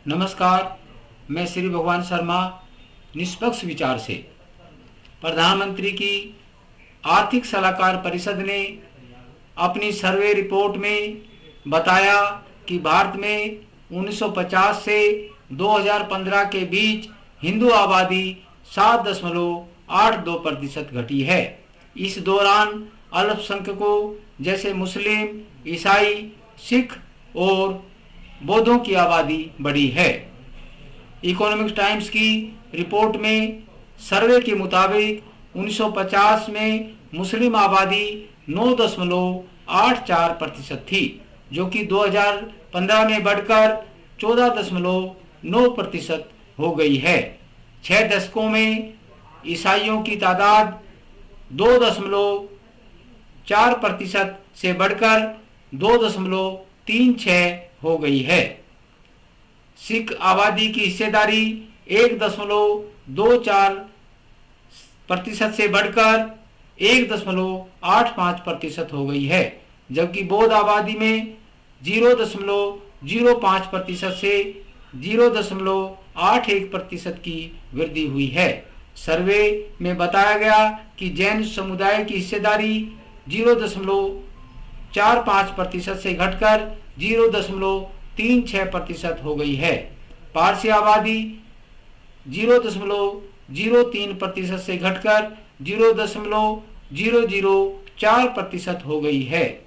नमस्कार, मैं श्री भगवान शर्मा निष्पक्ष विचार से। प्रधानमंत्री की आर्थिक सलाहकार परिषद ने अपनी सर्वे रिपोर्ट में बताया कि भारत में 1950 से 2015 के बीच हिंदू आबादी 7.82% घटी है। इस दौरान अल्पसंख्यकों जैसे मुस्लिम, ईसाई, सिख और बौद्धों की आबादी बढ़ी है। इकोनॉमिक टाइम्स की रिपोर्ट में सर्वे के मुताबिक 1950 में मुस्लिम आबादी 9.84% थी, जो कि 2015 में बढ़कर 14.9% हो गई है। 6 दशकों में ईसाइयों की तादाद 2.46% से बढ़कर 2.36 हो गई है। सिख आबादी की हिस्सेदारी 1.24% से बढ़कर 1.85% हो गई है, जबकि बौद्ध आबादी में 0.05% से 0.81% की वृद्धि हुई है। सर्वे में बताया गया कि जैन समुदाय की हिस्सेदारी 0.45% से घटकर 0.36% हो गई है। पारसी आबादी 0.03% से घटकर 0.004% हो गई है।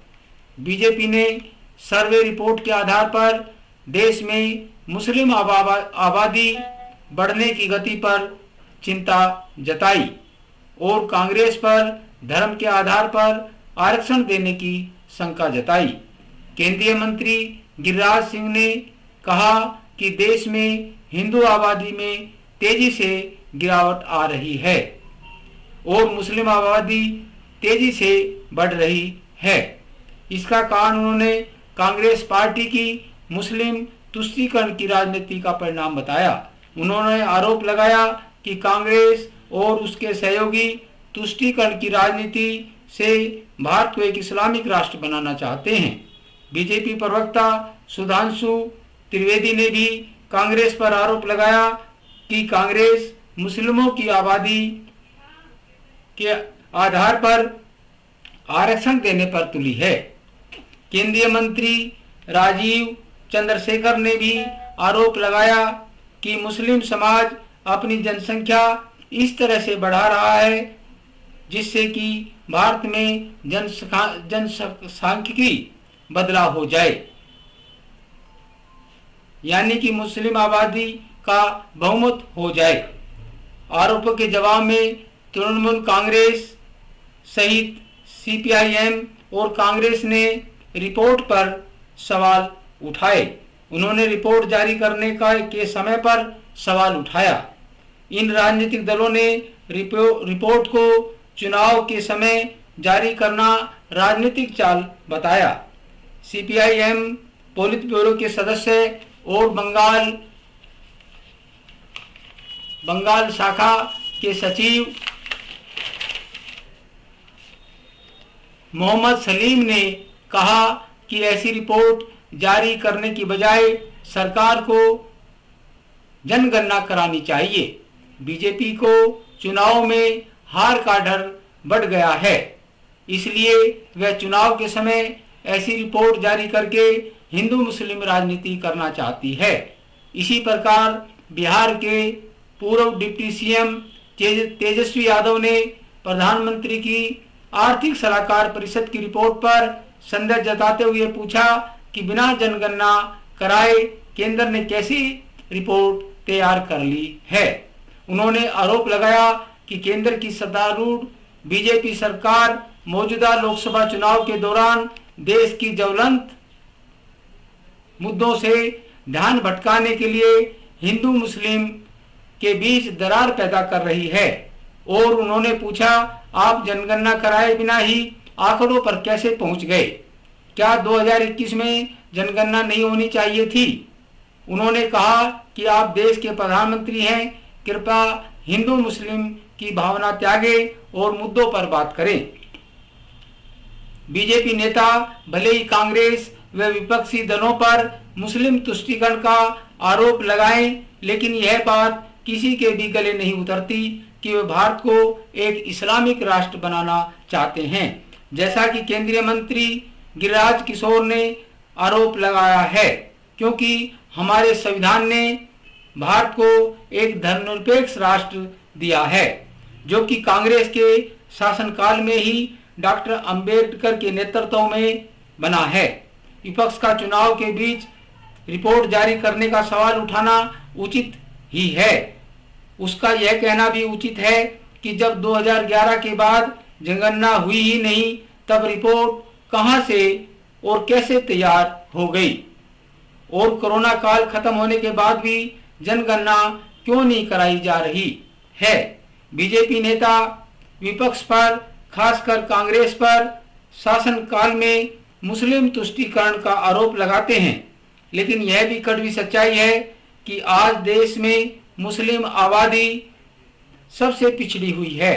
बीजेपी ने सर्वे रिपोर्ट के आधार पर देश में मुस्लिम आबादी बढ़ने की गति पर चिंता जताई और कांग्रेस पर धर्म के आधार पर आरक्षण देने की शंका जताई। केंद्रीय मंत्री गिरिराज सिंह ने कहा कि देश में हिंदू आबादी में तेजी से गिरावट आ रही है और मुस्लिम आबादी तेजी से बढ़ रही है। इसका कारण उन्होंने कांग्रेस पार्टी की मुस्लिम तुष्टीकरण की राजनीति का परिणाम बताया। उन्होंने आरोप लगाया कि कांग्रेस और उसके सहयोगी तुष्टीकरण की राजनीति से भारत को एक इस्लामिक राष्ट्र बनाना चाहते हैं। बीजेपी प्रवक्ता सुधांशु त्रिवेदी ने भी कांग्रेस पर आरोप लगाया कि कांग्रेस मुस्लिमों की आबादी के आधार पर आरक्षण देने पर तुली है। केंद्रीय मंत्री राजीव चंद्रशेखर ने भी आरोप लगाया कि मुस्लिम समाज अपनी जनसंख्या इस तरह से बढ़ा रहा है जिससे कि भारत में जनसांख्यिकी बदलाव हो जाए, यानी कि मुस्लिम आबादी का बहुमत हो जाए। आरोपों के जवाब में तृणमूल कांग्रेस सहित सीपीआईएम और कांग्रेस ने रिपोर्ट पर सवाल उठाए। उन्होंने रिपोर्ट जारी करने के समय पर सवाल उठाया। इन राजनीतिक दलों ने रिपोर्ट को चुनाव के समय जारी करना राजनीतिक चाल बताया। सीपीआईएम पोलित ब्यूरो के सदस्य और बंगाल शाखा के सचिव मोहम्मद सलीम ने कहा कि ऐसी रिपोर्ट जारी करने की बजाय सरकार को जनगणना करानी चाहिए। बीजेपी को चुनाव में हार का डर बढ़ गया है, इसलिए वह चुनाव के समय ऐसी रिपोर्ट जारी करके हिंदू मुस्लिम राजनीति करना चाहती है। इसी प्रकार बिहार के पूर्व डिप्टी सीएम तेजस्वी यादव ने प्रधानमंत्री की आर्थिक सलाहकार परिषद की रिपोर्ट पर संदेह जताते हुए पूछा कि बिना जनगणना कराए केंद्र ने कैसी रिपोर्ट तैयार कर ली है। उन्होंने आरोप लगाया कि केंद्र की सत्तारूढ़ बीजेपी सरकार मौजूदा लोकसभा चुनाव के दौरान देश की ज्वलंत मुद्दों से ध्यान भटकाने के लिए हिंदू मुस्लिम के बीच दरार पैदा कर रही है। और उन्होंने पूछा, आप जनगणना कराए बिना ही आंकड़ों पर कैसे पहुंच गए? क्या 2021 में जनगणना नहीं होनी चाहिए थी? उन्होंने कहा कि आप देश के प्रधानमंत्री हैं, कृपया हिंदू मुस्लिम की भावना त्यागे और मुद्दों पर बात करें। बीजेपी नेता भले ही कांग्रेस व विपक्षी दलों पर मुस्लिम तुष्टीकरण का आरोप लगाएं, लेकिन यह बात किसी के भी गले नहीं उतरती कि वे भारत को एक इस्लामिक राष्ट्र बनाना चाहते हैं, जैसा कि केंद्रीय मंत्री गिरिराज किशोर ने आरोप लगाया है, क्योंकि हमारे संविधान ने भारत को एक धर्मनिरपेक्ष राष्ट्र दिया है, जो कि कांग्रेस के शासनकाल में ही डॉक्टर अंबेडकर के नेतृत्व में बना है। विपक्ष का चुनाव के बीच रिपोर्ट जारी करने का सवाल उठाना उचित ही है। उसका यह कहना भी उचित है कि जब 2011 के बाद जनगणना हुई ही नहीं, तब रिपोर्ट कहां से और कैसे तैयार हो गई, और कोरोना काल खत्म होने के बाद भी जनगणना क्यों नहीं कराई जा रही है। बीजेपी नेता विपक्ष पर, खासकर कांग्रेस पर शासनकाल में मुस्लिम तुष्टीकरण का आरोप लगाते हैं, लेकिन यह भी कड़वी सच्चाई है कि आज देश में मुस्लिम आबादी सबसे पिछड़ी हुई है।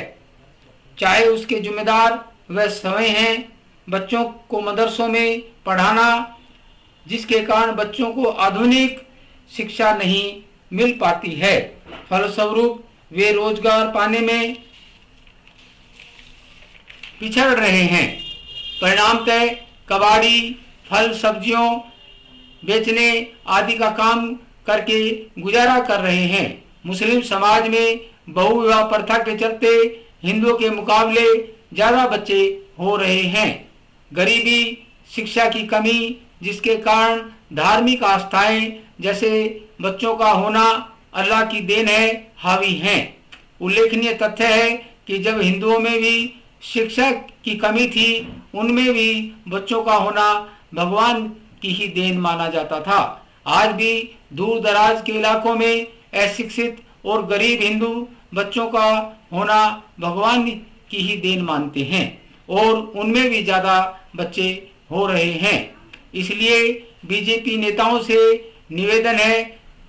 चाहे उसके जिम्मेदार वह स्वयं हैं, बच्चों को मदरसों में पढ़ाना, जिसके कारण बच्चों को आधुनिक शिक्षा नहीं मिल पाती है। फलस्वरूप वे रोजगार पाने में पिछड़ रहे हैं। परिणामतः कबाड़ी, फल सब्जियों बेचने आदि का काम करके गुजारा कर रहे हैं। मुस्लिम समाज में बहुविवाह प्रथा के चलते हिंदुओं के मुकाबले ज्यादा बच्चे हो रहे हैं। गरीबी, शिक्षा की कमी, जिसके कारण धार्मिक आस्थाएं जैसे बच्चों का होना अल्लाह की देन है, हावी हैं। उल्लेखनीय तथ्य है कि जब हिंदुओं में भी शिक्षा की कमी थी, उनमें भी बच्चों का होना भगवान की ही देन माना जाता था। आज भी दूर दराज के इलाकों में अशिक्षित और गरीब हिंदू बच्चों का होना भगवान की ही देन मानते हैं, और उनमें भी ज्यादा बच्चे हो रहे हैं। इसलिए बीजेपी नेताओं से निवेदन है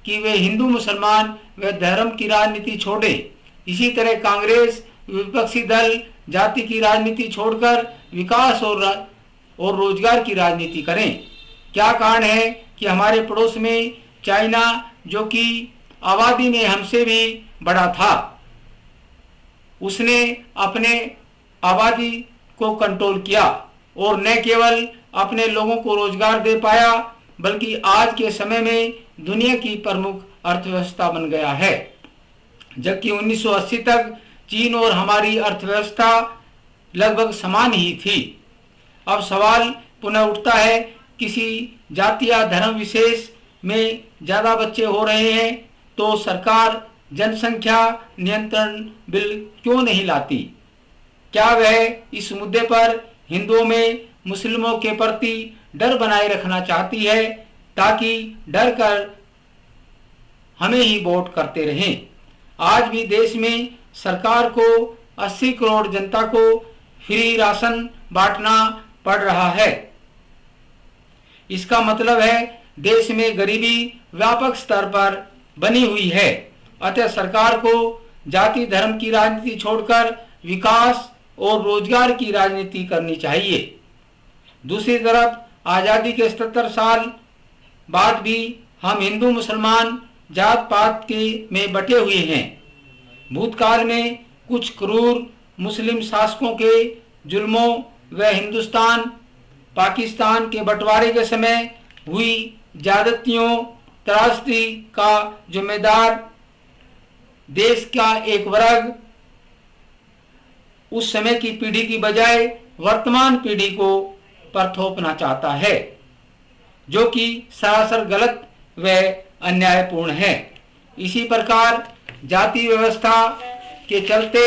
कि वे हिंदू मुसलमान व धर्म की राजनीति छोड़ें। इसी तरह कांग्रेस विपक्षी दल जाति की राजनीति छोड़कर विकास और रोजगार की राजनीति करें। क्या कारण है कि हमारे पड़ोस में चाइना, जो कि आबादी में हमसे भी बड़ा था, उसने अपने आबादी को कंट्रोल किया और न केवल अपने लोगों को रोजगार दे पाया, बल्कि आज के समय में दुनिया की प्रमुख अर्थव्यवस्था बन गया है। जबकि 1980 तक चीन और हमारी अर्थव्यवस्था लगभग समान ही थी। अब सवाल पुनः उठता है, किसी जाति या धर्म विशेष में ज्यादा बच्चे हो रहे हैं तो सरकार जनसंख्या नियंत्रण बिल क्यों नहीं लाती? क्या वह इस मुद्दे पर हिंदुओं में मुस्लिमों के प्रति डर बनाए रखना चाहती है, ताकि डर कर हमें ही वोट करते रहें? आज भी देश में सरकार को 80 करोड़ जनता को फ्री राशन बांटना पड़ रहा है। इसका मतलब है देश में गरीबी व्यापक स्तर पर बनी हुई है। अतः सरकार को जाति धर्म की राजनीति छोड़कर विकास और रोजगार की राजनीति करनी चाहिए। दूसरी तरफ आजादी के 77 साल बाद भी हम हिंदू मुसलमान जात पात के में बटे हुए हैं। भूतकाल में कुछ क्रूर मुस्लिम शासकों के जुल्मों व हिंदुस्तान पाकिस्तान के बंटवारे के समय हुई ज्यादतियों त्रासदी का जिम्मेदार देश का एक वर्ग उस समय की पीढ़ी की बजाय वर्तमान पीढ़ी को पर थोपना चाहता है, जो कि सरासर गलत व अन्यायपूर्ण है। इसी प्रकार जाति व्यवस्था के चलते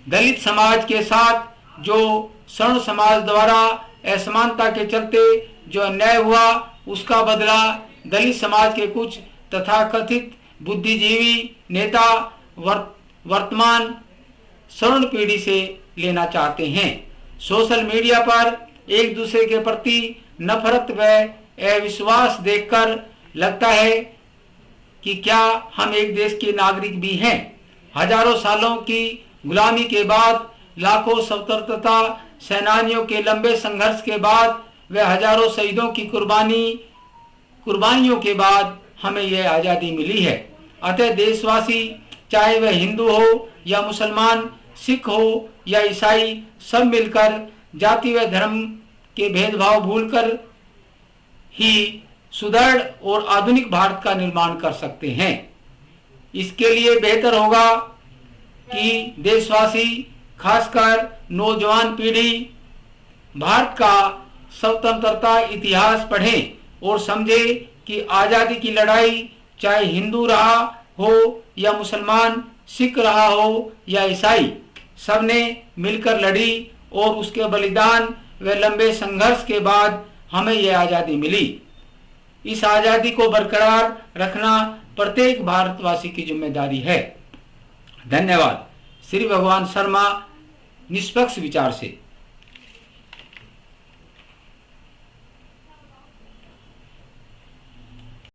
दलित समाज के साथ जो सर्ण समाज द्वारा असमानता के चलते जो अन्याय हुआ, उसका बदला दलित समाज के कुछ तथाकथित बुद्धिजीवी नेता वर्तमान स्वर्ण पीढ़ी से लेना चाहते हैं। सोशल मीडिया पर एक दूसरे के प्रति नफरत व अविश्वास देखकर लगता है कि क्या हम एक देश के नागरिक भी हैं। हजारों सालों की गुलामी के बाद, लाखों स्वतंत्रता सेनानियों के लंबे संघर्ष के बाद व हजारों शहीदों की कुर्बानी कुर्बानियों के बाद हमें यह आज़ादी मिली है। अतः देशवासी, चाहे वह हिंदू हो या मुसलमान, सिख हो या ईसाई, सब मिलकर जाति व धर्म के भेदभाव भूलकर ही सुदृढ़ और आधुनिक भारत का निर्माण कर सकते हैं। इसके लिए बेहतर होगा कि देशवासी, खासकर नौजवान पीढ़ी, भारत का स्वतंत्रता इतिहास पढ़ें और समझे कि आज़ादी की लड़ाई चाहे हिंदू रहा हो या मुसलमान, सिख रहा हो या ईसाई, सबने मिलकर लड़ी और उसके बलिदान व लंबे संघर्ष के बाद हमें यह आज़ादी मिली। इस आज़ादी को बरकरार रखना प्रत्येक भारतवासी की जिम्मेदारी है। धन्यवाद। श्री भगवान शर्मा, निष्पक्ष विचार से।